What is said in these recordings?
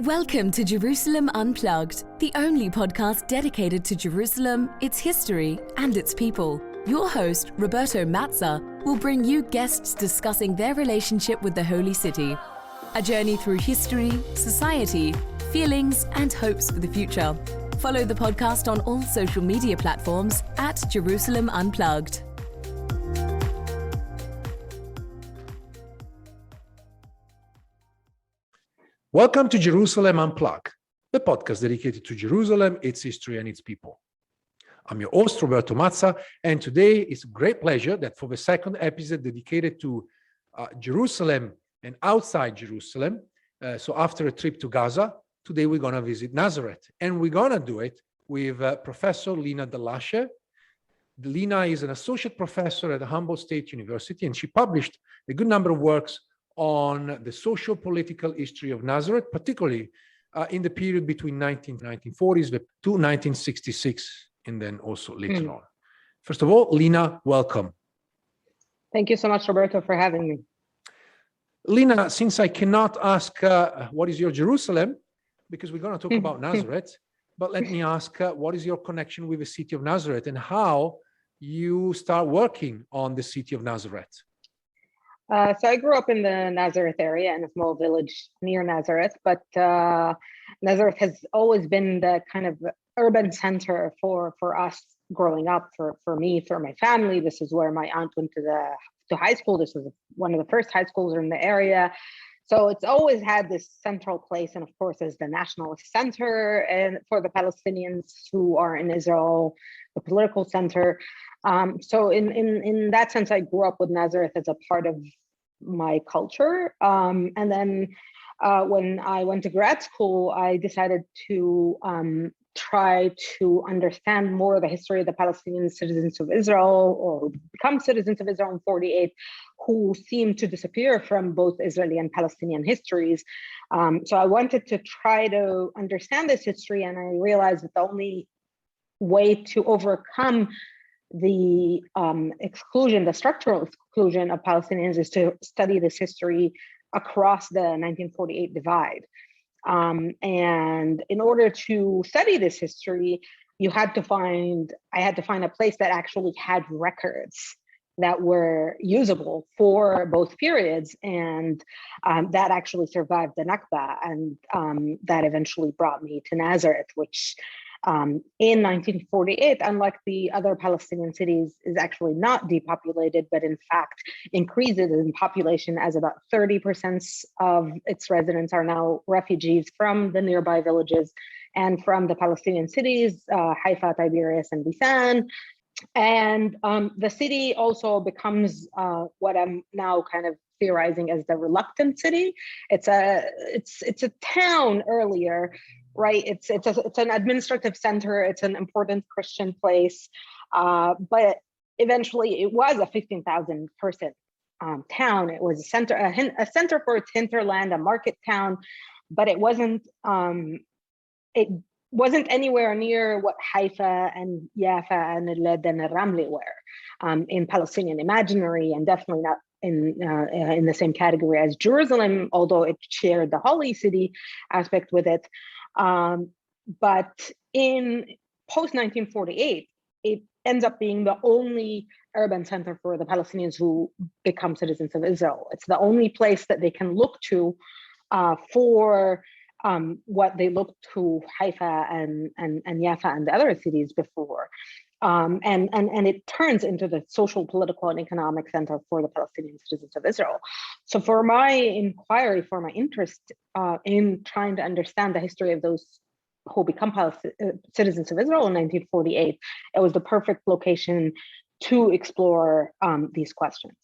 Welcome to Jerusalem Unplugged, the only podcast dedicated to Jerusalem, its history, and its people. Your host, Roberto Mazza, will bring you guests discussing their relationship with the Holy City. A journey through history, society, feelings, and hopes for the future. Follow the podcast on all social media platforms at Jerusalem Unplugged. Welcome to Jerusalem Unplugged, the podcast dedicated to Jerusalem, its history, and its people. I'm your host, Roberto Mazza, and today it's a great pleasure that for the second episode dedicated to Jerusalem and outside Jerusalem, so after a trip to Gaza, today we're going to visit Nazareth, and we're going to do it with Professor Leena Dallasheh. Leena is an associate professor at the Humboldt State University, and she published a good number of works on the socio-political history of Nazareth, particularly in the period between 1940s to 1966, and then also later on. First of all, Leena, welcome. Thank you so much, Roberto, for having me. Leena, since I cannot ask what is your Jerusalem, because we're going to talk about Nazareth, but let me ask what is your connection with the city of Nazareth and how you start working on the city of Nazareth? So I grew up in the Nazareth area in a small village near Nazareth, but Nazareth has always been the kind of urban center for us growing up, for me, for my family. This is where my aunt went to high school. This was one of the first high schools in the area. So it's always had this central place, and of course as the nationalist center and for the Palestinians who are in Israel, the political center. So in that sense, I grew up with Nazareth as a part of my culture. And then when I went to grad school, I decided to try to understand more the history of the Palestinian citizens of Israel, or who become citizens of Israel in 1948, who seem to disappear from both Israeli and Palestinian histories. So I wanted to try to understand this history, and I realized that the only way to overcome the exclusion, the structural exclusion of Palestinians, is to study this history across the 1948 divide. And in order to study this history, I had to find a place that actually had records that were usable for both periods, and that actually survived the Nakba, and that eventually brought me to Nazareth, which in 1948, unlike the other Palestinian cities, is actually not depopulated, but in fact increases in population, as about 30% of its residents are now refugees from the nearby villages and from the Palestinian cities, Haifa, Tiberias, and Bisan. And the city also becomes what I'm now kind of theorizing as the reluctant city. It's a town earlier, right? It's an administrative center. It's an important Christian place, but eventually it was a 15,000 person town. It was a center for its hinterland, a market town, but it wasn't anywhere near what Haifa and Jaffa and Led and Ramli were in Palestinian imaginary, and definitely not in the same category as Jerusalem, although it shared the holy city aspect with it. But in post-1948, it ends up being the only urban center for the Palestinians who become citizens of Israel. It's the only place that they can look to for what they looked to Haifa and Jaffa and the other cities before. And it turns into the social, political, and economic center for the Palestinian citizens of Israel. So for my inquiry, for my interest in trying to understand the history of those who become citizens of Israel in 1948, it was the perfect location to explore these questions.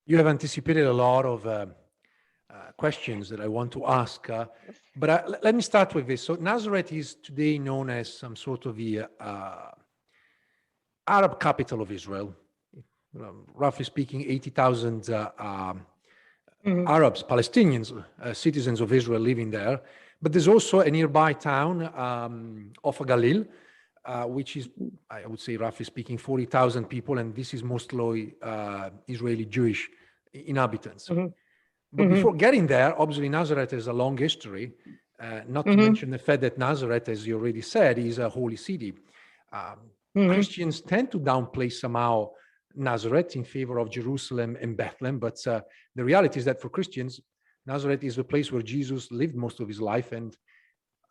You have anticipated a lot of questions that I want to ask, but let me start with this. So Nazareth is today known as some sort of the Arab capital of Israel. Roughly speaking, 80,000 Arabs, Palestinians, citizens of Israel living there. But there's also a nearby town of Galil, which is, I would say, roughly speaking, 40,000 people, and this is mostly Israeli Jewish inhabitants. But before getting there, obviously Nazareth has a long history, not to mention the fact that Nazareth, as you already said, is a holy city. Christians tend to downplay somehow Nazareth in favor of Jerusalem and Bethlehem, but the reality is that for Christians, Nazareth is the place where Jesus lived most of his life, and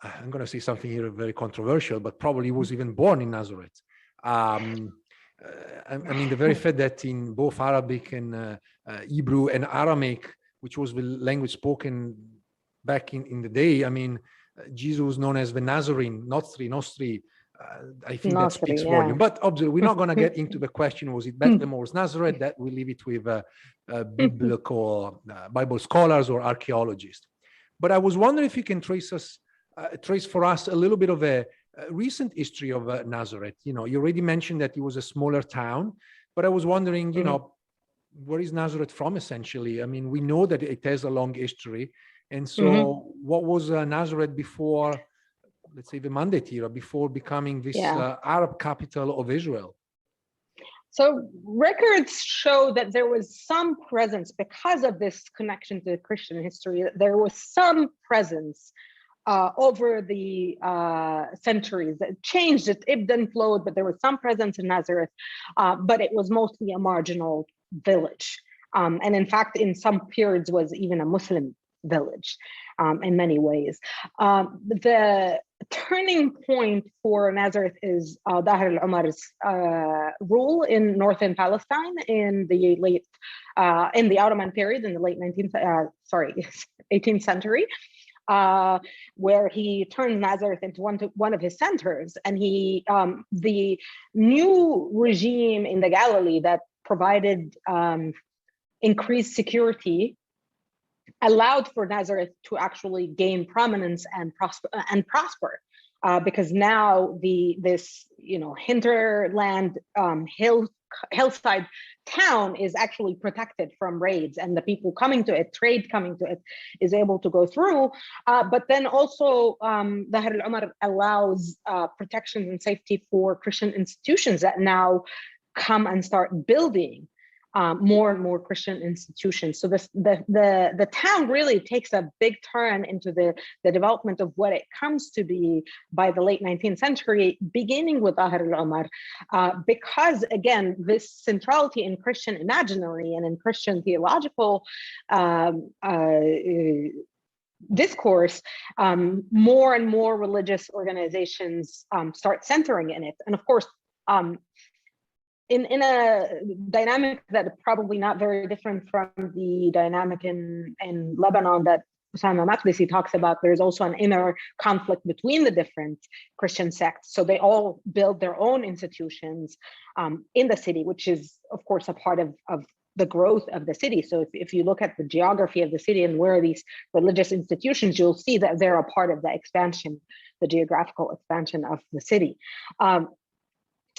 I'm going to say something here very controversial, but probably was even born in Nazareth. I mean, the very fact that in both Arabic and Hebrew and Aramaic, which was the language spoken back in the day, I mean, Jesus was known as the Nazarene, Nostri. I think that speaks volume. But obviously, we're not going to get into the question, was it Bethlehem or was Nazareth? That we leave it with biblical Bible scholars or archaeologists. But I was wondering if you can trace for us a little bit of a recent history of Nazareth. You know, you already mentioned that it was a smaller town, but I was wondering, you know, where is Nazareth from essentially? I mean, we know that it has a long history. And so what was Nazareth before, let's say, the Mandate era, before becoming this Arab capital of Israel? So records show that there was some presence, because of this connection to Christian history, that there was some presence over the centuries. It changed, it ebbed and flowed, but there was some presence in Nazareth, but it was mostly a marginal village. And in fact, in some periods was even a Muslim village in many ways. The turning point for Nazareth is Dahr al-Umar's rule in northern Palestine in the Ottoman period, in the late 18th century, where he turned Nazareth into one of his centers. And the new regime in the Galilee that provided increased security allowed for Nazareth to actually gain prominence and prosper, because now this hinterland hillside town is actually protected from raids, and the people coming to it, trade coming to it, is able to go through. But then also Dahr al-Umar allows protections and safety for Christian institutions that now come and start building more and more Christian institutions. So the town really takes a big turn into the development of what it comes to be by the late 19th century, beginning with Dahr al-Umar, because again, this centrality in Christian imaginary and in Christian theological discourse, more and more religious organizations start centering in it. And of course, in a dynamic that is probably not very different from the dynamic in Lebanon that Osama Maqdisi talks about, there's also an inner conflict between the different Christian sects. So they all build their own institutions in the city, which is, of course, a part of the growth of the city. So if you look at the geography of the city and where are these religious institutions, you'll see that they're a part of the expansion, the geographical expansion of the city.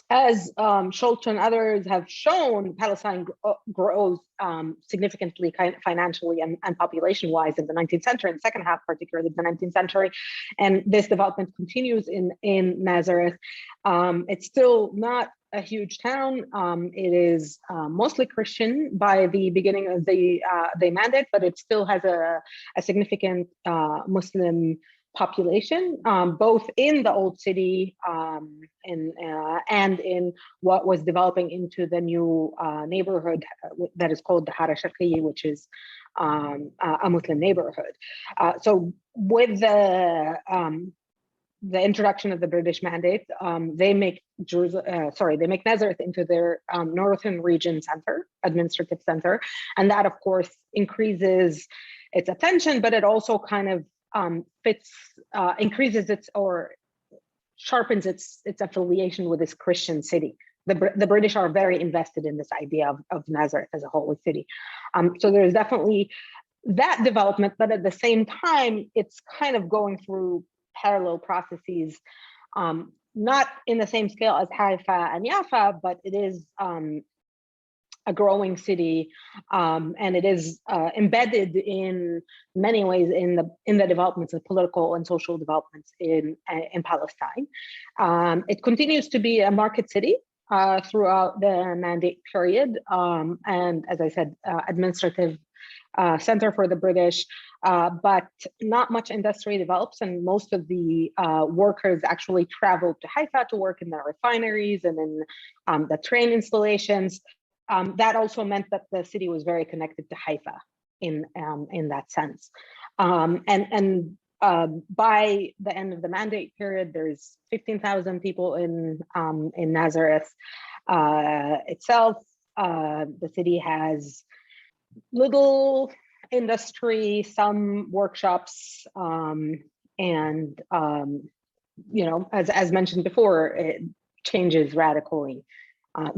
As Schultz and others have shown, Palestine grows significantly financially and population-wise in the 19th century, in the second half, particularly the 19th century. And this development continues in Nazareth. It's still not a huge town. It is mostly Christian by the beginning of the mandate, but it still has a significant Muslim population, both in the old city and in what was developing into the new neighborhood that is called the Hara Sharqiyya, which is a Muslim neighborhood. So with the introduction of the British Mandate, they make Nazareth into their northern region center, administrative center, and that of course increases its attention, but it also kind of increases its or sharpens its affiliation with this Christian city. The British are very invested in this idea of Nazareth as a holy city. So there's definitely that development, but at the same time, it's kind of going through parallel processes, not in the same scale as Haifa and Jaffa, but it is a growing city, and it is embedded in many ways in the developments of political and social developments in Palestine. It continues to be a market city throughout the mandate period, and as I said, administrative center for the British, but not much industry develops, and most of the workers actually traveled to Haifa to work in the refineries and in the train installations. That also meant that the city was very connected to Haifa in that sense. By the end of the mandate period, there's 15,000 people in Nazareth itself. The city has little industry, some workshops, and as mentioned before, it changes radically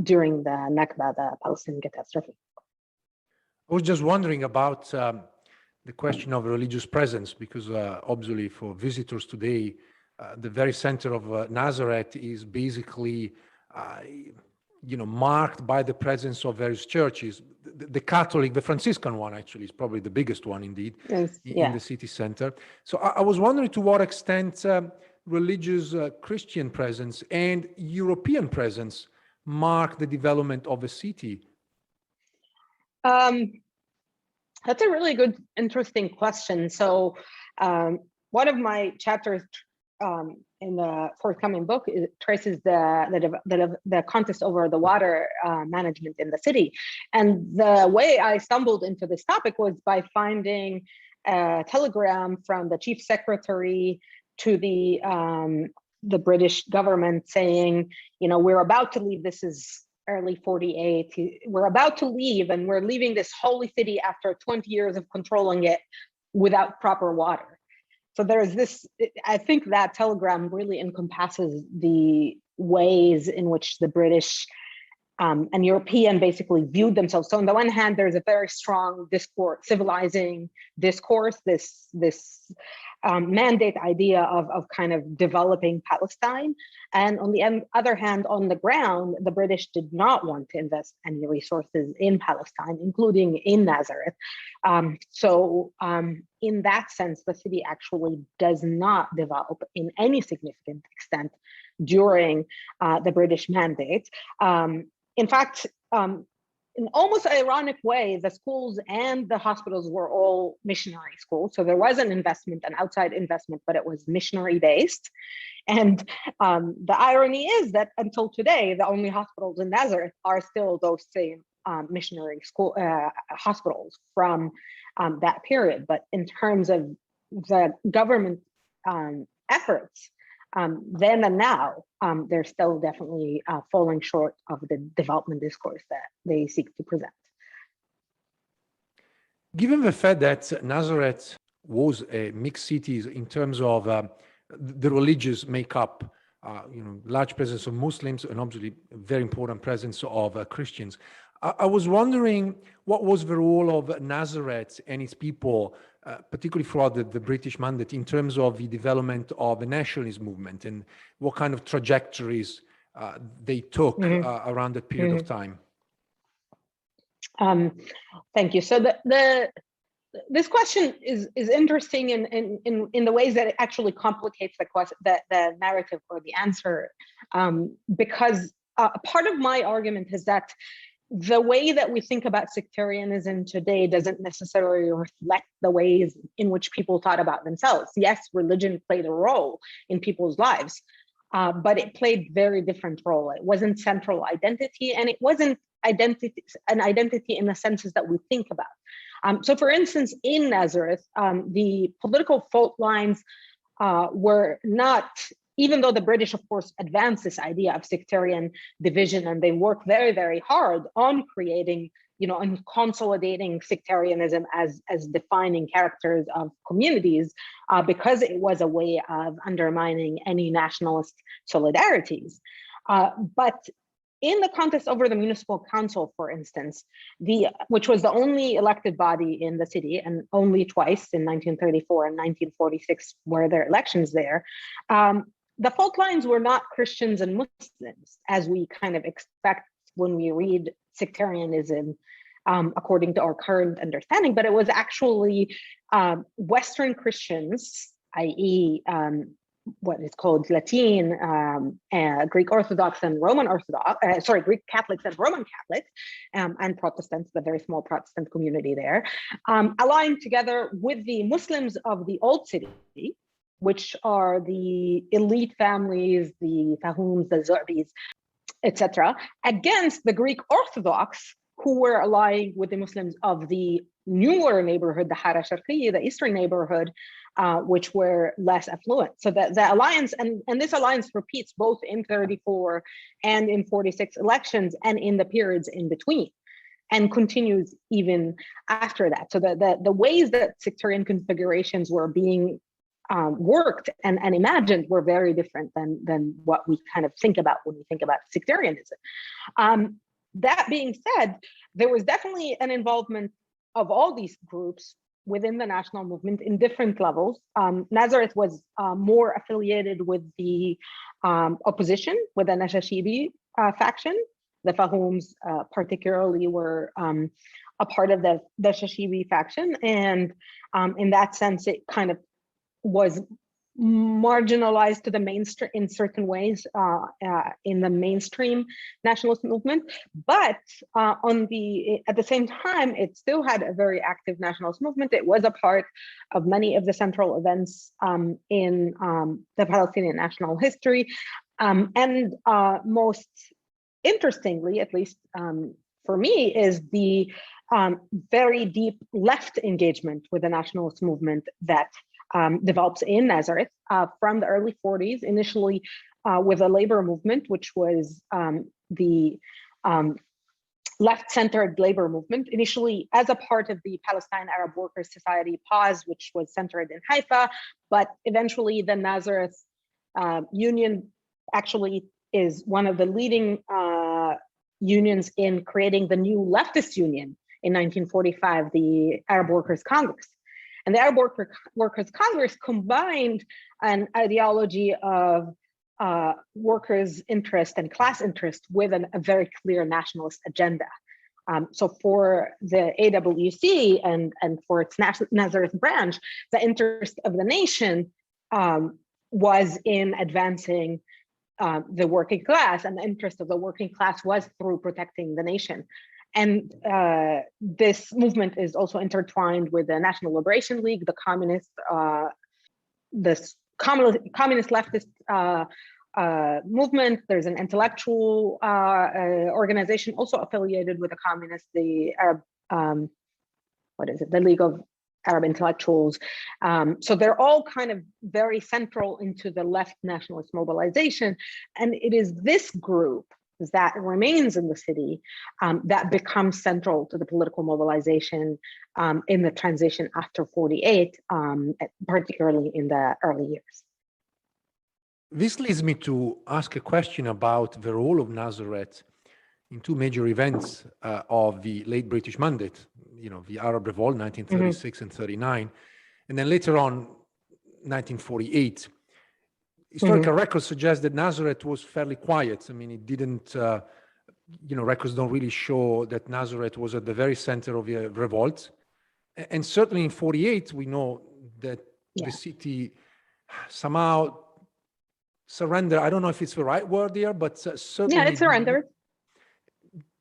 during the Nakba, the Palestinian catastrophe. I was just wondering about the question of religious presence, because obviously for visitors today, the very center of Nazareth is basically marked by the presence of various churches. The Catholic, the Franciscan one actually is probably the biggest one indeed, in the city center. So I was wondering to what extent religious Christian presence and European presence mark the development of a city. That's a really good, interesting question. So one of my chapters in the forthcoming book traces the contest over the water management in the city. And the way I stumbled into this topic was by finding a telegram from the chief secretary to the British government saying, we're about to leave. This is early 48. We're about to leave, and we're leaving this holy city after 20 years of controlling it without proper water. So there's this, I think that telegram really encompasses the ways in which the British and European basically viewed themselves. So on the one hand, there's a very strong discourse, civilizing discourse, this mandate idea of kind of developing Palestine. And on the other hand, on the ground, the British did not want to invest any resources in Palestine, including in Nazareth. So in that sense, the city actually does not develop in any significant extent during the British mandate. In fact, in almost ironic way, the schools and the hospitals were all missionary schools. So there was an investment, an outside investment, but it was missionary based. And the irony is that until today, the only hospitals in Nazareth are still those same missionary school hospitals from that period. But in terms of the government efforts, then and now, they're still definitely falling short of the development discourse that they seek to present. Given the fact that Nazareth was a mixed city in terms of the religious makeup, large presence of Muslims and obviously a very important presence of Christians, I was wondering what was the role of Nazareth and its people, particularly throughout the British mandate, in terms of the development of the nationalist movement and what kind of trajectories they took around that period of time. Thank you. So this question is interesting in the ways that it actually complicates the narrative or the answer, because part of my argument is that the way that we think about sectarianism today doesn't necessarily reflect the ways in which people thought about themselves. Yes, religion played a role in people's lives, but it played very different role. It wasn't central identity, and it wasn't an identity in the senses that we think about. So for instance, in Nazareth, the political fault lines were not, even though the British, of course, advanced this idea of sectarian division, and they worked very, very hard on creating, and consolidating sectarianism as defining characters of communities, because it was a way of undermining any nationalist solidarities. But in the contest over the municipal council, for instance, which was the only elected body in the city, and only twice in 1934 and 1946 were there elections there, the fault lines were not Christians and Muslims, as we kind of expect when we read sectarianism according to our current understanding, but it was actually Western Christians, i.e. what is called Latin, Greek Orthodox and Roman Orthodox, Greek Catholics and Roman Catholics, and Protestants, the very small Protestant community there, allying together with the Muslims of the Old City, which are the elite families, the Fahoums, the Zu'bis, etc., against the Greek Orthodox, who were allying with the Muslims of the newer neighborhood, the Hara Sharqiya, the eastern neighborhood, which were less affluent. So the alliance, and this alliance repeats both in 34 and in 46 elections and in the periods in between, and continues even after that. So the ways that sectarian configurations were being worked and imagined were very different than what we kind of think about when we think about sectarianism. That being said, there was definitely an involvement of all these groups within the national movement in different levels. Nazareth was more affiliated with the opposition, with the Nashashibi faction. The Fahoums particularly were a part of the Shashibi faction. And in that sense, it kind of was marginalized to the mainstream in certain ways in the mainstream nationalist movement, but at the same time, it still had a very active nationalist movement. It was a part of many of the central events in the Palestinian national history, and most interestingly, at least for me, is the very deep left engagement with the nationalist movement that develops in Nazareth from the early 40s, initially with a labor movement, which was the left-centered labor movement, initially as a part of the Palestine Arab Workers' Society, PAS, which was centered in Haifa, but eventually the Nazareth Union actually is one of the leading unions in creating the new leftist union in 1945, the Arab Workers' Congress. And the Arab Workers' Congress combined an ideology of workers' interest and class interest with a very clear nationalist agenda. So for the AWC and for its Nazareth branch, the interest of the nation was in advancing the working class, and the interest of the working class was through protecting the nation. And this movement is also intertwined with the National Liberation League, the communist leftist movement. There's an intellectual organization also affiliated with the communists, the Arab, the League of Arab Intellectuals. So they're all kind of very central into the left nationalist mobilization. And it is this group that remains in the city that becomes central to the political mobilization in the transition after 48, particularly in the early years. This leads me to ask a question about the role of Nazareth in two major events of the late British Mandate, the Arab Revolt, 1936 and 39, and then later on, 1948. Historical records suggest that Nazareth was fairly quiet. I mean, it didn't, records don't really show that Nazareth was at the very center of the revolt. And certainly in 48, we know that the city somehow surrendered. I don't know if it's the right word here, but certainly— Yeah, it surrendered.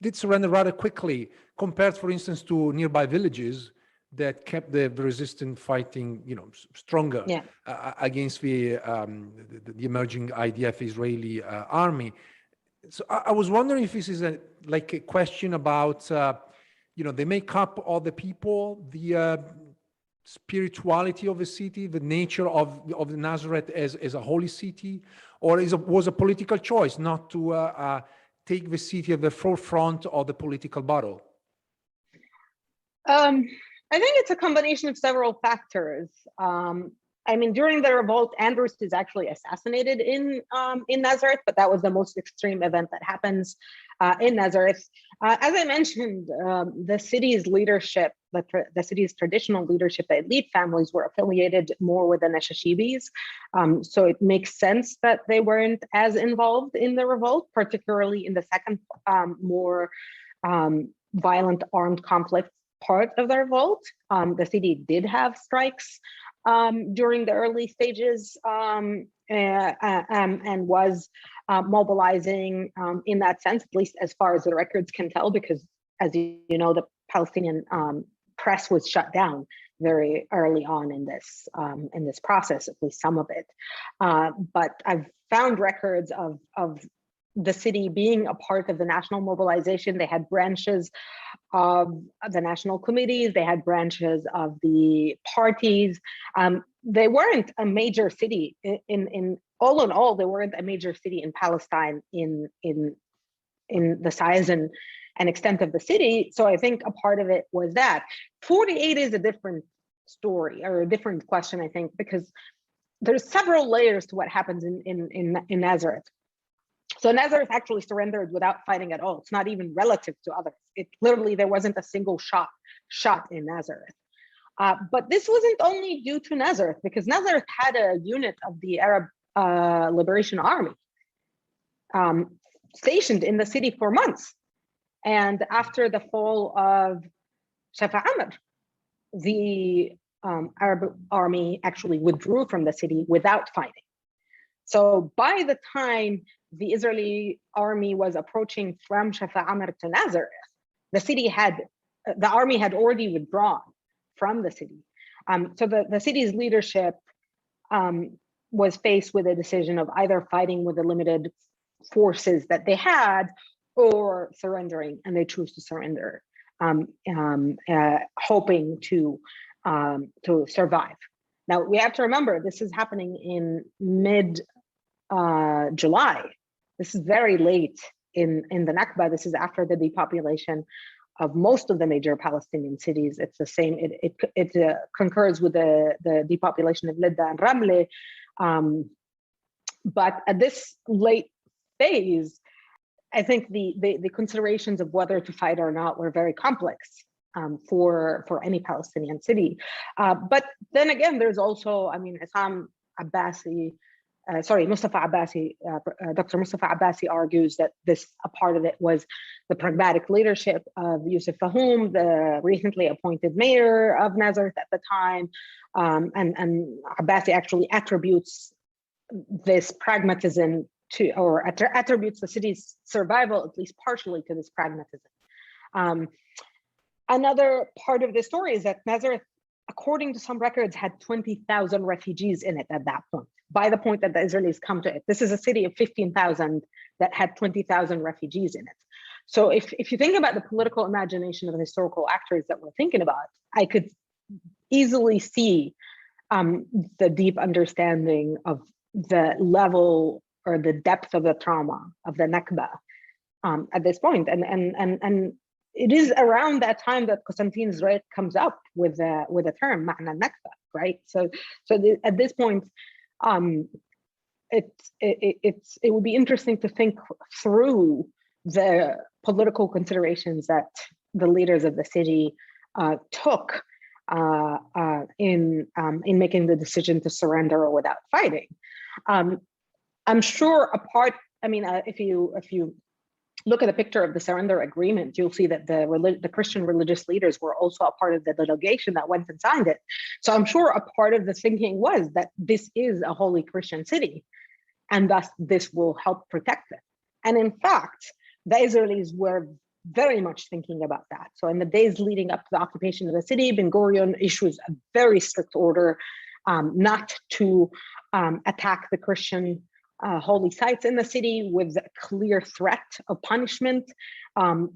Did surrender rather quickly compared, for instance, to nearby villages that kept the resistant fighting, stronger against the emerging IDF Israeli army. So I was wondering if this is a question about, the makeup of the people, the spirituality of the city, the nature of the Nazareth as a holy city, or was a political choice not to take the city at the forefront of the political battle? I think it's a combination of several factors. During the revolt, Andrews is actually assassinated in Nazareth, but that was the most extreme event that happens in Nazareth. As I mentioned, the city's leadership, the city's traditional leadership, the elite families were affiliated more with the Nashashibis. So it makes sense that they weren't as involved in the revolt, particularly in the second more violent armed conflict part of the revolt. The city did have strikes during the early stages and was mobilizing in that sense, at least as far as the records can tell, because as you know, the Palestinian press was shut down very early on in this process, at least some of it. But I've found records of the city being a part of the national mobilization. They had branches of the national committees, they had branches of the parties. They weren't a major city in all, they weren't a major city in Palestine in the size and extent of the city. So I think a part of it was that. 48 is a different story or a different question, I think, because there's several layers to what happens in Nazareth. So Nazareth actually surrendered without fighting at all. It's not even relative to others. It literally, there wasn't a single shot in Nazareth. But this wasn't only due to Nazareth, because Nazareth had a unit of the Arab Liberation Army stationed in the city for months. And after the fall of Shafa Amr, the Arab army actually withdrew from the city without fighting. So by the time the Israeli army was approaching from Shafa Amr to Nazareth, the army had already withdrawn from the city. So the city's leadership was faced with a decision of either fighting with the limited forces that they had or surrendering, and they chose to surrender, hoping to survive. Now we have to remember this is happening in mid-July. This is very late in the Nakba. This is after the depopulation of most of the major Palestinian cities. It's the same. It concurs with the depopulation of Lidda and Ramle. But at this late phase, I think the considerations of whether to fight or not were very complex for any Palestinian city. But then again, there's also, Mustafa Abbasi, Dr. Mustafa Abbasi argues that a part of it was the pragmatic leadership of Yusuf Fahoum, the recently appointed mayor of Nazareth at the time. And Abbasi actually attributes this pragmatism attributes the city's survival, at least partially, to this pragmatism. Another part of the story is that Nazareth, according to some records, had 20,000 refugees in it at that point, by the point that the Israelis come to it. This is a city of 15,000 that had 20,000 refugees in it. So if you think about the political imagination of the historical actors that we're thinking about, I could easily see the deep understanding of the level or the depth of the trauma of the Nakba at this point. And it is around that time that Constantine Zreit comes up with the term Ma'na Nakba, right? So at this point, it would be interesting to think through the political considerations that the leaders of the city took in making the decision to surrender or without fighting. I'm sure if you look at a picture of the surrender agreement, you'll see that the Christian religious leaders were also a part of the delegation that went and signed it. So I'm sure a part of the thinking was that this is a holy Christian city, and thus this will help protect it. And in fact, the Israelis were very much thinking about that. So in the days leading up to the occupation of the city, Ben Gurion issues a very strict order not to attack the Christian holy sites in the city, with a clear threat of punishment. An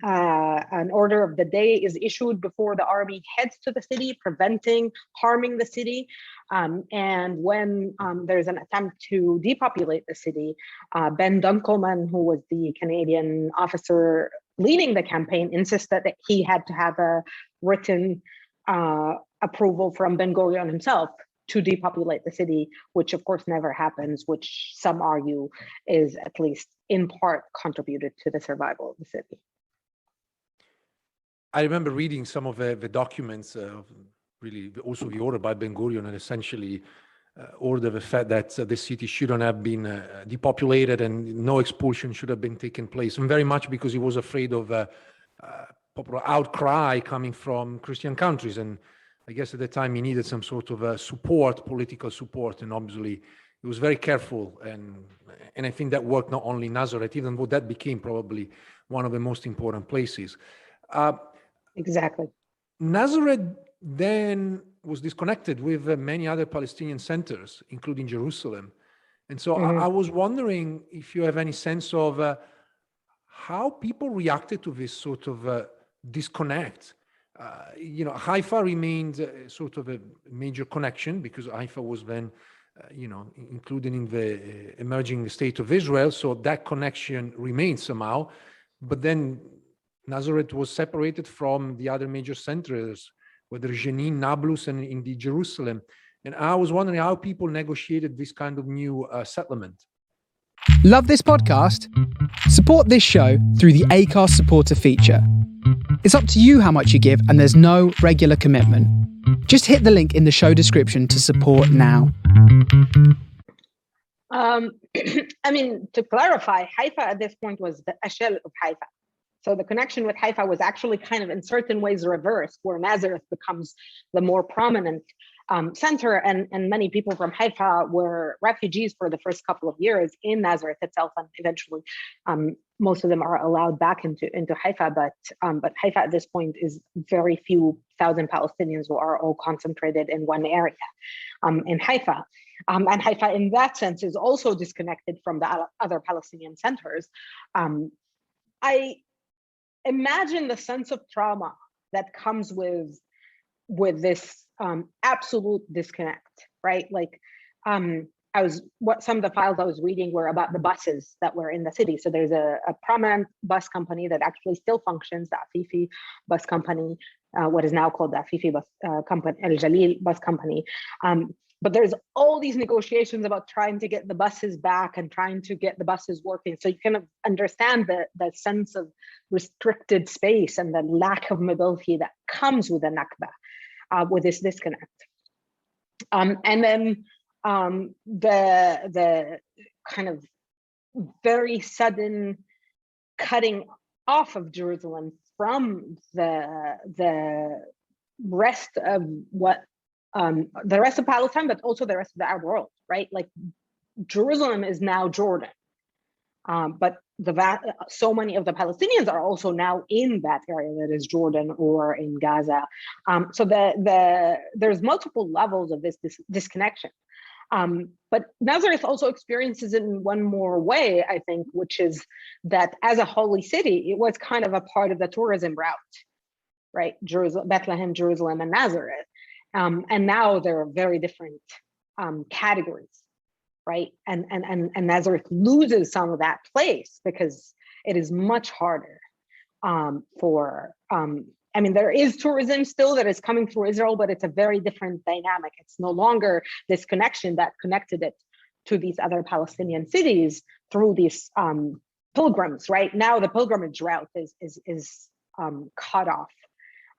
order of the day is issued before the army heads to the city, preventing harming the city. And when there's an attempt to depopulate the city, Ben Dunkelman, who was the Canadian officer leading the campaign, insisted that he had to have a written approval from Ben Gurion himself to depopulate the city, which of course never happens, which some argue is at least in part contributed to the survival of the city. I remember reading some of the documents, really also the order by Ben Gurion, and essentially order the fact that the city shouldn't have been depopulated and no expulsion should have been taken place, and very much because he was afraid of popular outcry coming from Christian countries. And I guess at the time he needed some sort of support, political support, and obviously he was very careful. And I think that worked not only in Nazareth, even though that became probably one of the most important places. Exactly. Nazareth then was disconnected with many other Palestinian centers, including Jerusalem. And so I was wondering if you have any sense of how people reacted to this sort of disconnect. Haifa remained sort of a major connection because Haifa was then, included in the emerging state of Israel. So that connection remained somehow. But then Nazareth was separated from the other major centers, whether Jenin, Nablus, and indeed Jerusalem. And I was wondering how people negotiated this kind of new settlement. Love this podcast? Support this show through the Acast supporter feature. It's up to you how much you give, and there's no regular commitment. Just hit the link in the show description to support now. To clarify, Haifa at this point was the Ashel of Haifa. So the connection with Haifa was actually kind of in certain ways reversed, where Nazareth becomes the more prominent center, and many people from Haifa were refugees for the first couple of years in Nazareth itself, and eventually most of them are allowed back into Haifa. But Haifa at this point is very few thousand Palestinians who are all concentrated in one area in Haifa. And Haifa, in that sense, is also disconnected from the other Palestinian centers. I imagine the sense of trauma that comes with this absolute disconnect, right? Like, some of the files I was reading were about the buses that were in the city. So there's a prominent bus company that actually still functions, the Afifi bus company, what is now called the Afifi bus company, Al Jalil bus company. But there's all these negotiations about trying to get the buses back and trying to get the buses working. So you can understand the sense of restricted space and the lack of mobility that comes with the Nakba, with this disconnect. And then the kind of very sudden cutting off of Jerusalem from the rest of the rest of Palestine, but also the rest of the Arab world, right? Like, Jerusalem is now Jordan, but so many of the Palestinians are also now in that area that is Jordan or in Gaza. So there's multiple levels of this disconnection. But Nazareth also experiences it in one more way, I think, which is that as a holy city, it was kind of a part of the tourism route, right? Bethlehem, Jerusalem, and Nazareth. And now there are very different categories, right? And Nazareth loses some of that place because it is much harder there is tourism still that is coming through Israel, but it's a very different dynamic. It's no longer this connection that connected it to these other Palestinian cities through these pilgrims, right? Now the pilgrimage route is cut off,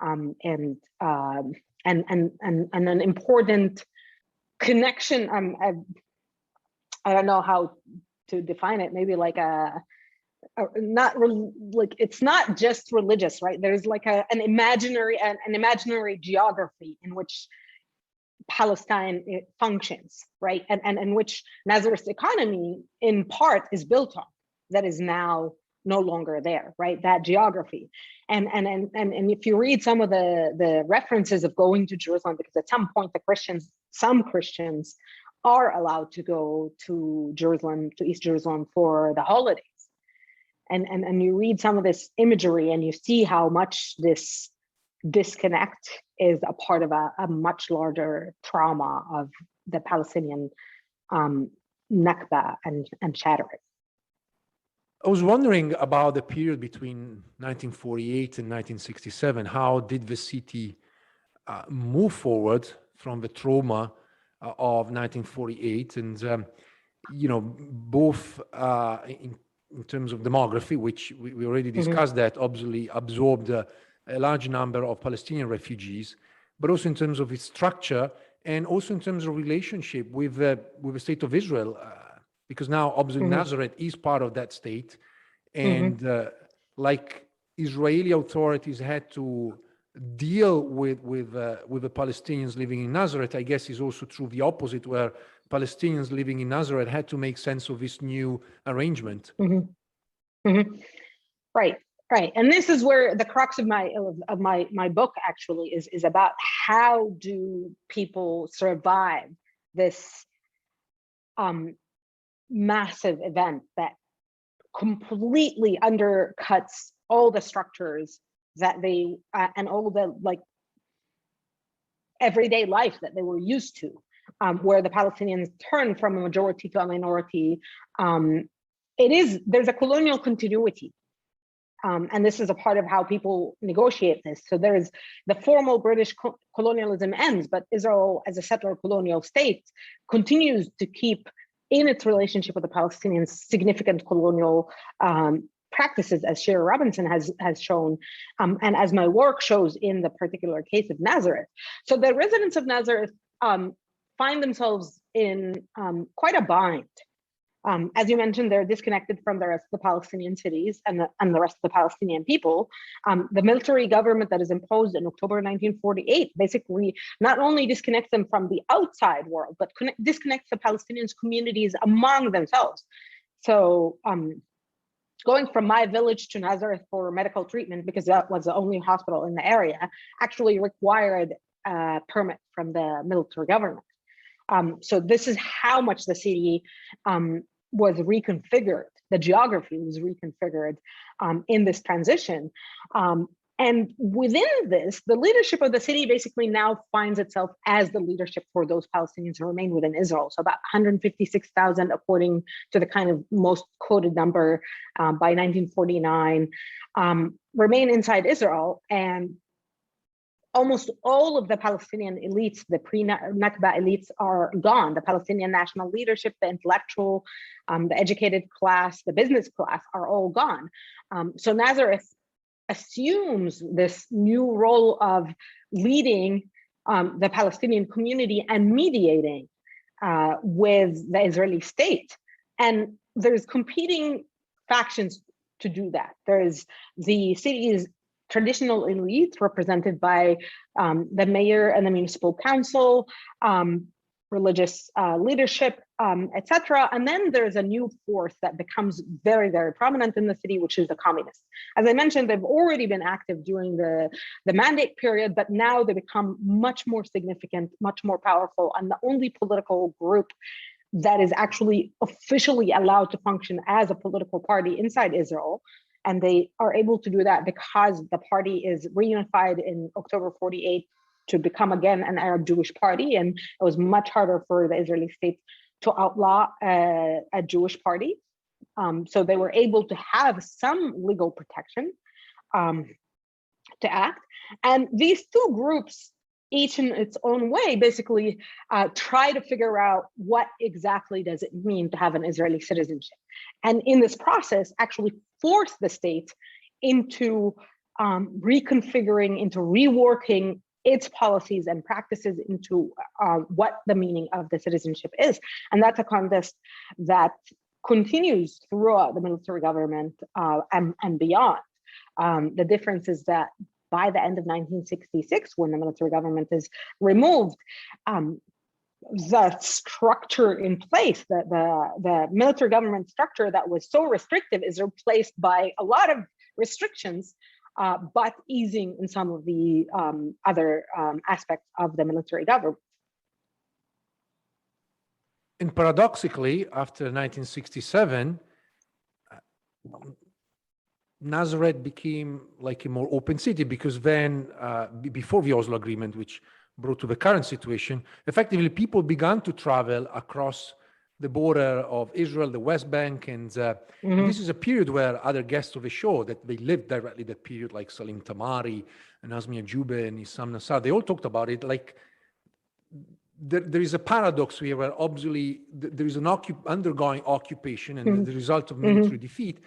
and an important connection. I don't know how to define it. Maybe like it's not just religious, right? There's like an imaginary geography in which Palestine functions, right? And in which Nazareth's economy in part is built on, that is now no longer there, right? That geography. And if you read some of the references of going to Jerusalem, because at some point some Christians are allowed to go to Jerusalem, to East Jerusalem for the holidays. And you read some of this imagery and you see how much this disconnect is a part of a much larger trauma of the Palestinian Nakba and shattering. I was wondering about the period between 1948 and 1967. How did the city move forward from the trauma of 1948? And, both in terms of demography, which we already discussed, that obviously absorbed a large number of Palestinian refugees, but also in terms of its structure and also in terms of relationship with the state of Israel. Because now obviously Nazareth is part of that state, and like Israeli authorities had to deal with the Palestinians living in Nazareth, I guess is also true the opposite, where Palestinians living in Nazareth had to make sense of this new arrangement. Right, right. And this is where the crux of my book actually is about how do people survive this massive event that completely undercuts all the structures that they and all the like everyday life that they were used to, where the Palestinians turn from a majority to a minority. There's a colonial continuity. And this is a part of how people negotiate this. So there's the formal British colonialism ends, but Israel as a settler colonial state continues to keep in its relationship with the Palestinians significant colonial practices, as Shira Robinson has shown, and as my work shows in the particular case of Nazareth. So the residents of Nazareth find themselves in quite a bind. As you mentioned, they're disconnected from the rest of the Palestinian cities and the rest of the Palestinian people. The military government that is imposed in October 1948 basically not only disconnects them from the outside world, but disconnects the Palestinians' communities among themselves. So going from my village to Nazareth for medical treatment, because that was the only hospital in the area, actually required a permit from the military government. So this is how much the city was reconfigured. The geography was reconfigured in this transition. And within this, the leadership of the city basically now finds itself as the leadership for those Palestinians who remain within Israel. So about 156,000, according to the kind of most quoted number by 1949, remain inside Israel. And almost all of the Palestinian elites, the pre-Nakba elites, are gone. The Palestinian national leadership, the intellectual, the educated class, the business class are all gone. So Nazareth assumes this new role of leading the Palestinian community and mediating with the Israeli state. And there's competing factions to do that. There's the city's traditional elites represented by the mayor and the municipal council, religious leadership, etc. And then there's a new force that becomes very, very prominent in the city, which is the communists. As I mentioned, they've already been active during the mandate period, but now they become much more significant, much more powerful, and the only political group that is actually officially allowed to function as a political party inside Israel. And they are able to do that because the party is reunified in October 48 to become again an Arab Jewish party. And it was much harder for the Israeli state to outlaw a Jewish party. So they were able to have some legal protection to act. And these two groups, each in its own way, basically try to figure out what exactly does it mean to have an Israeli citizenship. And in this process, actually force the state into reconfiguring, into reworking its policies and practices into what the meaning of the citizenship is. And that's a contest that continues throughout the military government and beyond. The difference is that by the end of 1966, when the military government is removed, the structure in place, the military government structure that was so restrictive is replaced by a lot of restrictions, but easing in some of the other aspects of the military government. And paradoxically, after 1967, Nazareth became like a more open city, because then, before the Oslo Agreement, which brought to the current situation, effectively people began to travel across the border of Israel, the West Bank, and this is a period where other guests of the show, that they lived directly that period, like Salim Tamari and Azmi Ajube and Issam Nassar, they all talked about it. Like there is a paradox here where obviously there is an undergoing occupation and the result of military defeat,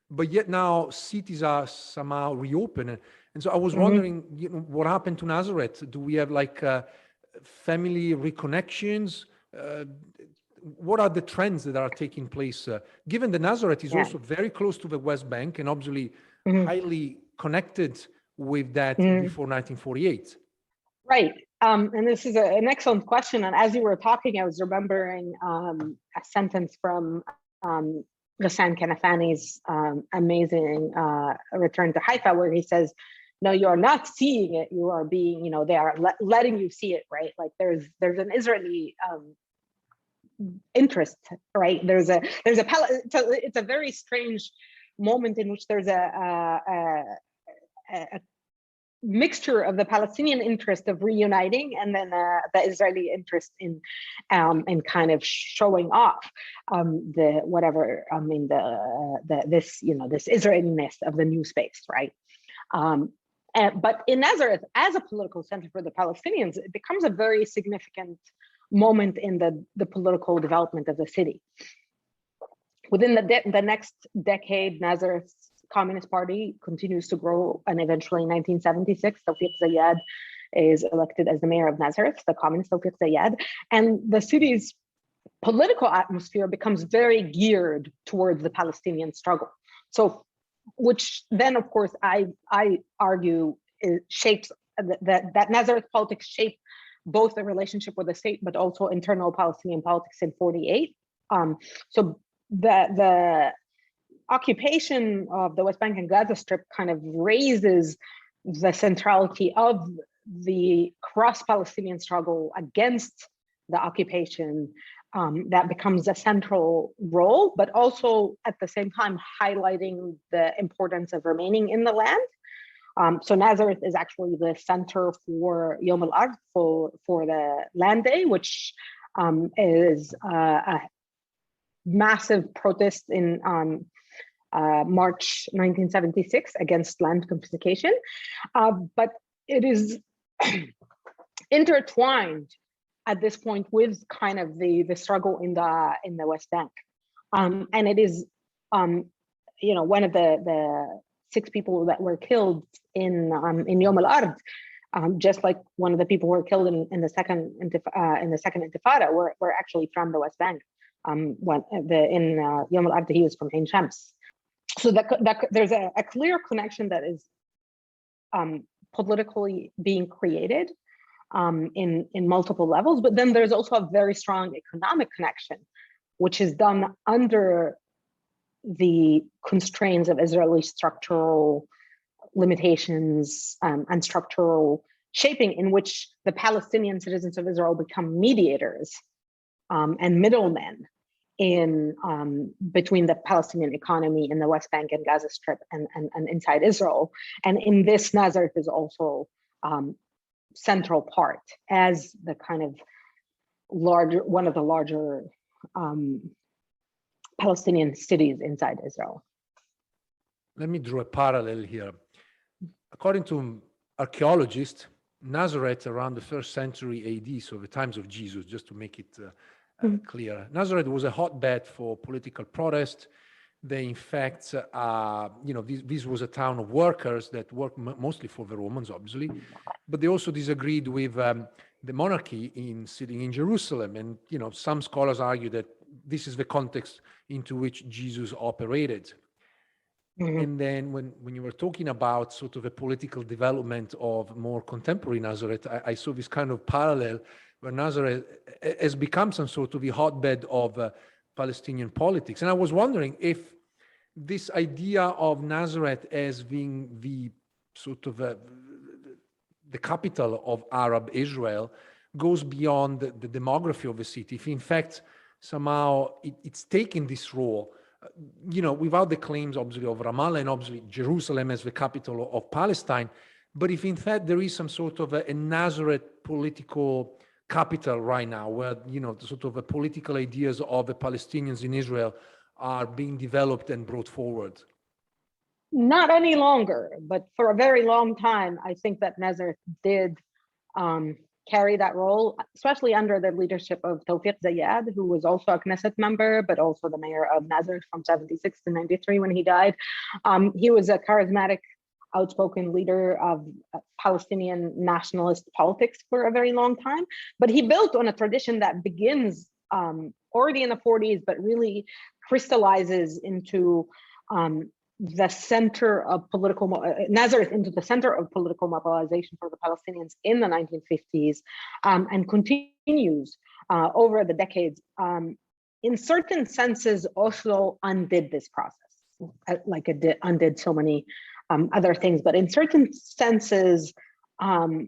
but yet now cities are somehow reopened. And so I was wondering, what happened to Nazareth? Do we have like family reconnections? What are the trends that are taking place? Given that Nazareth is also very close to the West Bank and obviously highly connected with that before 1948? Right. And this is an excellent question. And as you were talking, I was remembering a sentence from Ghassan Kanafani's amazing Return to Haifa, where he says, no, you are not seeing it. You are being, they are letting you see it, right? Like there's an Israeli interest, right? It's a very strange moment in which there's a mixture of the Palestinian interest of reuniting and then the Israeli interest in kind of showing off this Israeliness of the new space, right? But in Nazareth, as a political center for the Palestinians, it becomes a very significant moment in the political development of the city. Within the next decade, Nazareth's Communist Party continues to grow, and eventually in 1976, Tawfiq Zayad is elected as the mayor of Nazareth, the communist Tawfiq Zayad, and the city's political atmosphere becomes very geared towards the Palestinian struggle. So, which then, of course, I argue shapes that Nazareth politics shape both the relationship with the state, but also internal Palestinian politics in 48. So the occupation of the West Bank and Gaza Strip kind of raises the centrality of the cross-Palestinian struggle against the occupation. That becomes a central role, but also at the same time highlighting the importance of remaining in the land. So Nazareth is actually the center for Yom al-Ard, for the Land Day, which is a massive protest in March 1976 against land confiscation. But it is intertwined at this point with kind of the struggle in the West Bank. And it is, one of the 6 people that were killed in Yom al-Ard, just like one of the people who were killed in the second Intifada were actually from the West Bank. In Yom al-Ard, he was from Ain Shams. So that there's a clear connection that is politically being created in multiple levels, but then there's also a very strong economic connection, which is done under the constraints of Israeli structural limitations and structural shaping, in which the Palestinian citizens of Israel become mediators and middlemen in between the Palestinian economy in the West Bank and Gaza Strip and inside Israel. And in this, Nazareth is also central part as the kind of one of the larger Palestinian cities inside Israel. Let me draw a parallel here. According to archaeologists, Nazareth around the 1st century AD, so the times of Jesus, just to make it clear, Nazareth was a hotbed for political protest. They, in fact, this was a town of workers that worked mostly for the Romans, obviously, but they also disagreed with the monarchy sitting in Jerusalem. And, some scholars argue that this is the context into which Jesus operated. Mm-hmm. And then when you were talking about sort of a political development of more contemporary Nazareth, I saw this kind of parallel where Nazareth has become some sort of a hotbed of Palestinian politics. And I was wondering if this idea of Nazareth as being the sort of the capital of Arab Israel goes beyond the demography of the city. If in fact, somehow it's taken this role, without the claims obviously of Ramallah and obviously Jerusalem as the capital of Palestine, but if in fact there is some sort of a Nazareth political capital right now where, the sort of political ideas of the Palestinians in Israel are being developed and brought forward. Not any longer, but for a very long time, I think that Nazareth did carry that role, especially under the leadership of Tawfiq Zayad, who was also a Knesset member, but also the mayor of Nazareth from 76 to 93 when he died. He was a charismatic, outspoken leader of Palestinian nationalist politics for a very long time, but he built on a tradition that begins already in the 40s, but really crystallizes into the center of Nazareth into the center of political mobilization for the Palestinians in the 1950s, and continues over the decades. In certain senses, Oslo undid this process, like it undid so many other things. But in certain senses, the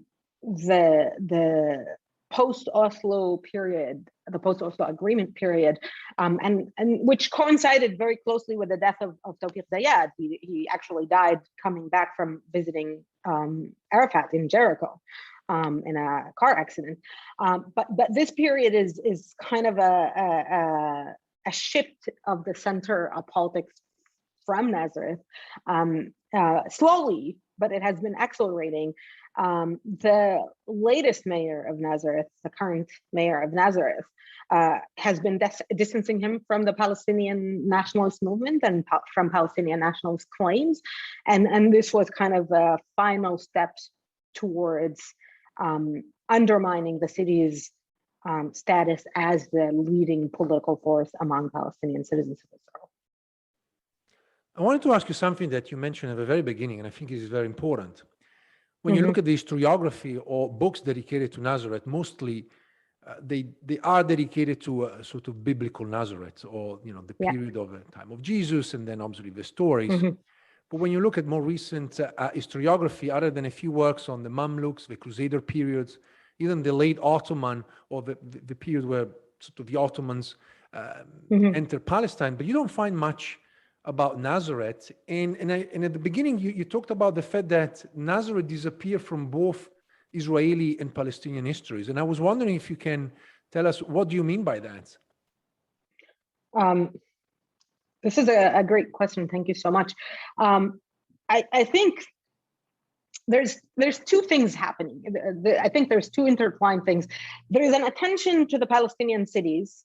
post-Oslo period, the post-Oslo agreement period, and which coincided very closely with the death of Tawfiq Zayed. He actually died coming back from visiting Arafat in Jericho in a car accident. But this period is kind of a shift of the center of politics from Nazareth, slowly, but it has been accelerating. The latest mayor of Nazareth, the current mayor of Nazareth, has been distancing him from the Palestinian nationalist movement and from Palestinian nationalist claims. And this was kind of the final steps towards undermining the city's status as the leading political force among Palestinian citizens of Israel. I wanted to ask you something that you mentioned at the very beginning, and I think is very important. When you look at the historiography or books dedicated to Nazareth, mostly they are dedicated to a sort of biblical Nazareth, or the period of the time of Jesus, and then obviously the stories. But when you look at more recent historiography, other than a few works on the Mamluks, the Crusader periods, even the late Ottoman, or the period where sort of the Ottomans entered Palestine, but you don't find much about Nazareth. And at the beginning, you talked about the fact that Nazareth disappeared from both Israeli and Palestinian histories. And I was wondering if you can tell us, what do you mean by that? This is a great question. Thank you so much. I think there's two things happening. I think there's two intertwined things. There is an attention to the Palestinian cities,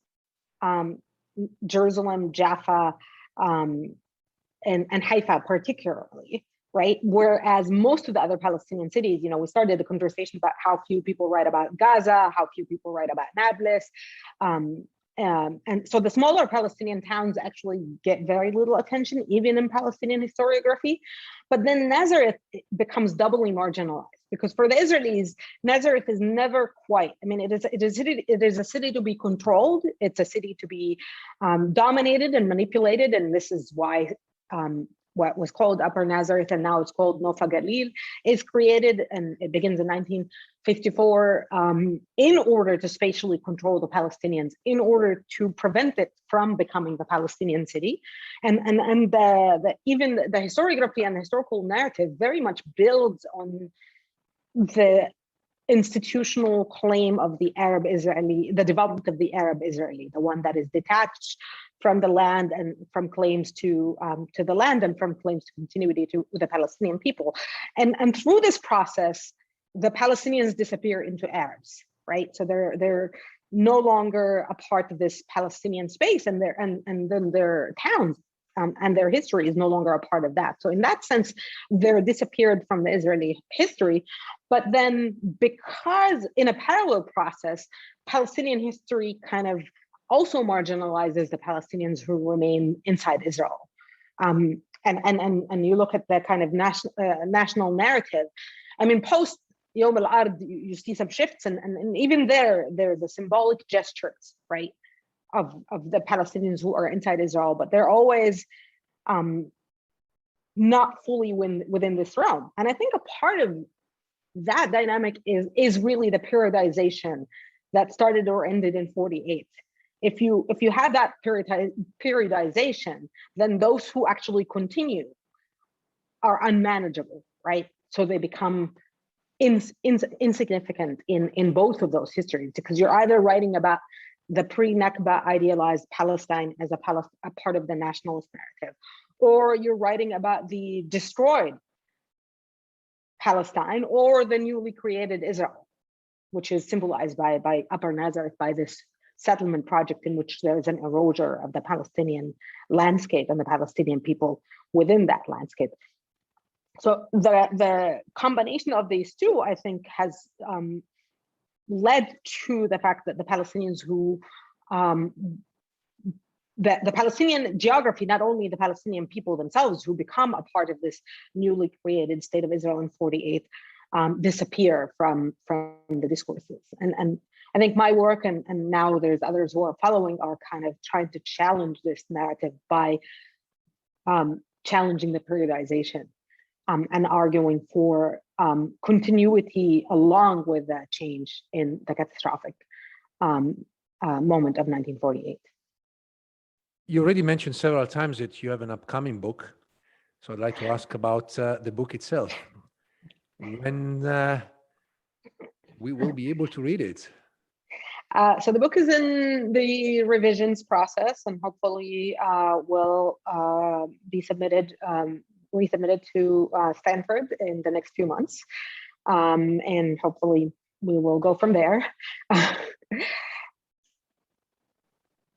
Jerusalem, Jaffa, and Haifa particularly, right? Whereas most of the other Palestinian cities, we started the conversation about how few people write about Gaza, how few people write about Nablus. And so the smaller Palestinian towns actually get very little attention, even in Palestinian historiography. But then Nazareth becomes doubly marginalized, because for the Israelis, Nazareth is never quite, it is a city to be controlled. It's a city to be dominated and manipulated. And this is why what was called Upper Nazareth, and now it's called Nofa Galil, is created, and it begins in 1954 in order to spatially control the Palestinians, in order to prevent it from becoming the Palestinian city. And even the historiography and the historical narrative very much builds on the institutional claim of the Arab Israeli, the development of the Arab Israeli, the one that is detached from the land and from claims to the land and from claims to continuity to the Palestinian people. And through this process, the Palestinians disappear into Arabs, right? So they're no longer a part of this Palestinian space, and then their towns and their history is no longer a part of that. So in that sense, they're disappeared from the Israeli history. But then, because in a parallel process, Palestinian history kind of also marginalizes the Palestinians who remain inside Israel. And you look at the kind of national narrative. Post Yom al-Ard, you see some shifts, and even there are the symbolic gestures, right, of the Palestinians who are inside Israel, but they're always not fully within this realm. And I think a part of that dynamic is really the periodization that started or ended in 48. If you have that periodization, then those who actually continue are unmanageable, right? So they become insignificant in both of those histories, because you're either writing about the pre-Nakba idealized Palestine as a part of the nationalist narrative, or you're writing about the destroyed Palestine or the newly created Israel, which is symbolized by Upper Nazareth, by this settlement project in which there is an erosion of the Palestinian landscape and the Palestinian people within that landscape. So the combination of these two, I think, has led to the fact that the Palestinians who the Palestinian geography, not only the Palestinian people themselves who become a part of this newly created state of Israel in 48, disappear from the discourses. And I think my work, and now there's others who are following, are kind of trying to challenge this narrative by challenging the periodization and arguing for continuity along with that change in the catastrophic moment of 1948. You already mentioned several times that you have an upcoming book. So I'd like to ask about the book itself. When we will be able to read it? So the book is in the revisions process, and hopefully will be resubmitted to Stanford in the next few months. And hopefully we will go from there.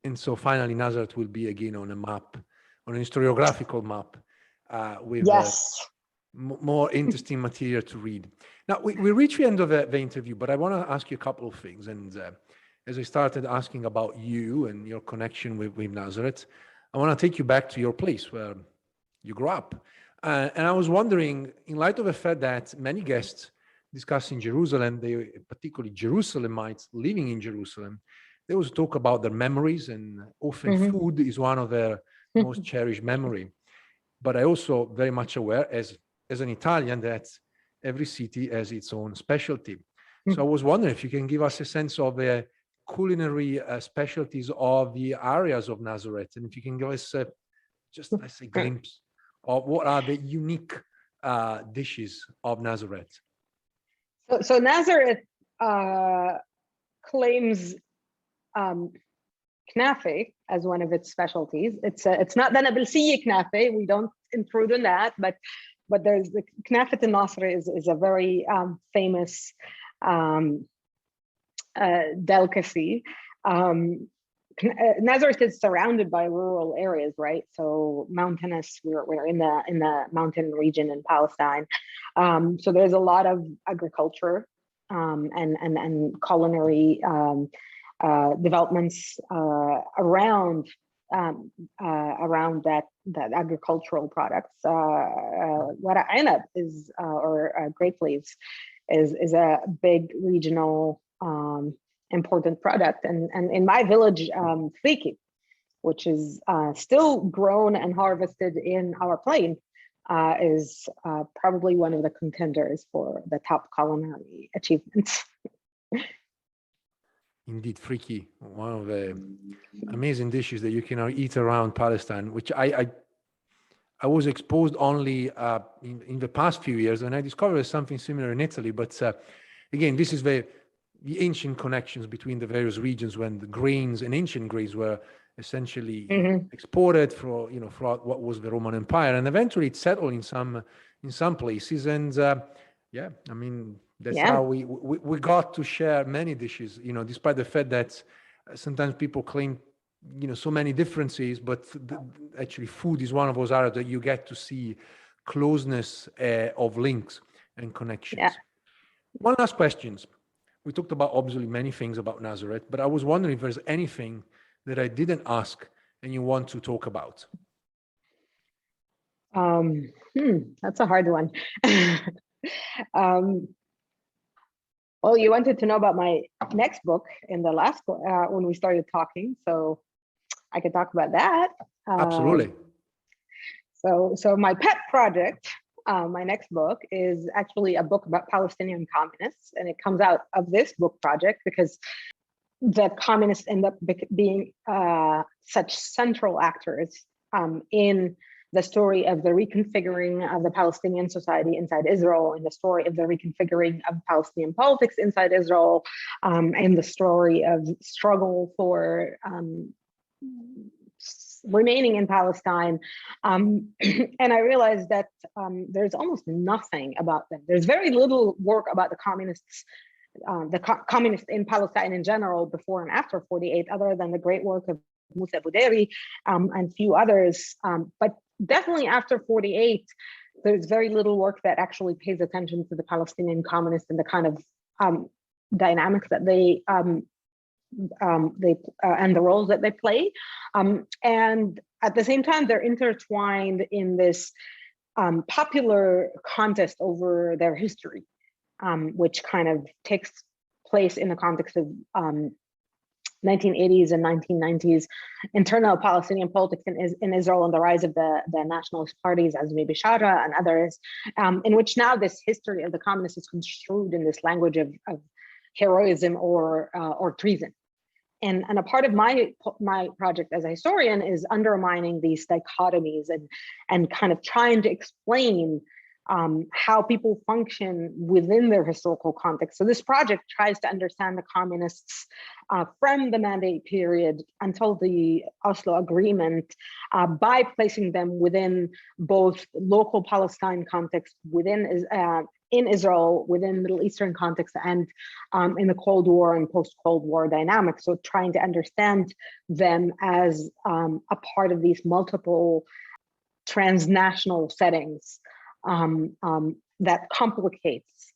And so finally, Nazareth will be again on a map, on an historiographical map, with more interesting material to read. Now, we reach the end of the interview, but I want to ask you a couple of things. And as I started asking about you and your connection with Nazareth, I want to take you back to your place where you grew up. And I was wondering, in light of the fact that many guests discussing Jerusalem, they particularly Jerusalemites living in Jerusalem, they always talk about their memories, and often food is one of their most cherished memory. But I also very much aware as an Italian that every city has its own specialty. So I was wondering if you can give us a sense of the culinary specialties of the areas of Nazareth, and if you can give us just a glimpse of what are the unique dishes of Nazareth. So Nazareth claims knafe as one of its specialties. It's not the Nablsiya knafe. We don't intrude on that, but there's the knafe al-Nasr is a very famous delicacy. Nazareth is surrounded by rural areas, right? So mountainous. We're in the mountain region in Palestine. So there's a lot of agriculture and culinary developments around that agricultural products. Wara Anab is or grape leaves is a big regional important product, and in my village, friki, which is still grown and harvested in our plain, is probably one of the contenders for the top culinary achievements. Indeed, friki, one of the amazing dishes that you can eat around Palestine, which I was exposed only in the past few years, and I discovered something similar in Italy. But again, this is the ancient connections between the various regions, when the grains and ancient grains were essentially exported throughout what was the Roman Empire, and eventually it settled in some places. And I mean, that's how we got to share many dishes, despite the fact that sometimes people claim, so many differences, but actually food is one of those areas that you get to see closeness of links and connections. Yeah. One last question. We talked about obviously many things about Nazareth, but I was wondering if there's anything that I didn't ask and you want to talk about. That's a hard one. Well, you wanted to know about my next book in the last when we started talking, so I could talk about that. Absolutely. So my pet project, my next book, is actually a book about Palestinian communists, and it comes out of this book project because the communists end up being such central actors in the story of the reconfiguring of the Palestinian society inside Israel, and the story of the reconfiguring of Palestinian politics inside Israel, and the story of struggle for remaining in Palestine. And I realized that there's almost nothing about them. There's very little work about the communists, communists in Palestine in general before and after 48, other than the great work of Musa Bouderi and few others. But definitely after 48, there's very little work that actually pays attention to the Palestinian communists and the kind of dynamics that they and the roles that they play. And at the same time, they're intertwined in this popular contest over their history, which kind of takes place in the context of 1980s and 1990s internal Palestinian politics in Israel and the rise of the nationalist parties, as maybe Shara and others, in which now this history of the communists is construed in this language of heroism or treason. And a part of my project as a historian is undermining these dichotomies and kind of trying to explain how people function within their historical context. So this project tries to understand the communists from the Mandate period until the Oslo Agreement by placing them within both local Palestine context, in Israel, within Middle Eastern context, and in the Cold War and post-Cold War dynamics. So trying to understand them as a part of these multiple transnational settings that complicates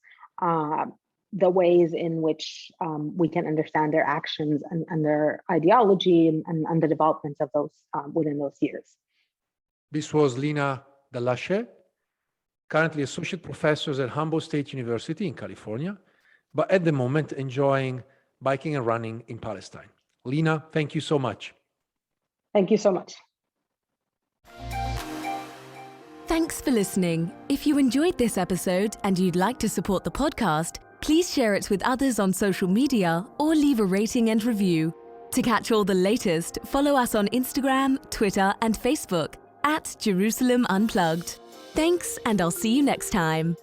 the ways in which we can understand their actions and their ideology and the developments of those within those years. This was Leena Dallasheh, currently associate professor at Humboldt State University in California, but at the moment enjoying biking and running in Palestine. Leena, thank you so much. Thank you so much. Thanks for listening. If you enjoyed this episode and you'd like to support the podcast, please share it with others on social media or leave a rating and review. To catch all the latest, follow us on Instagram, Twitter, and Facebook @Jerusalem Unplugged. Thanks, and I'll see you next time.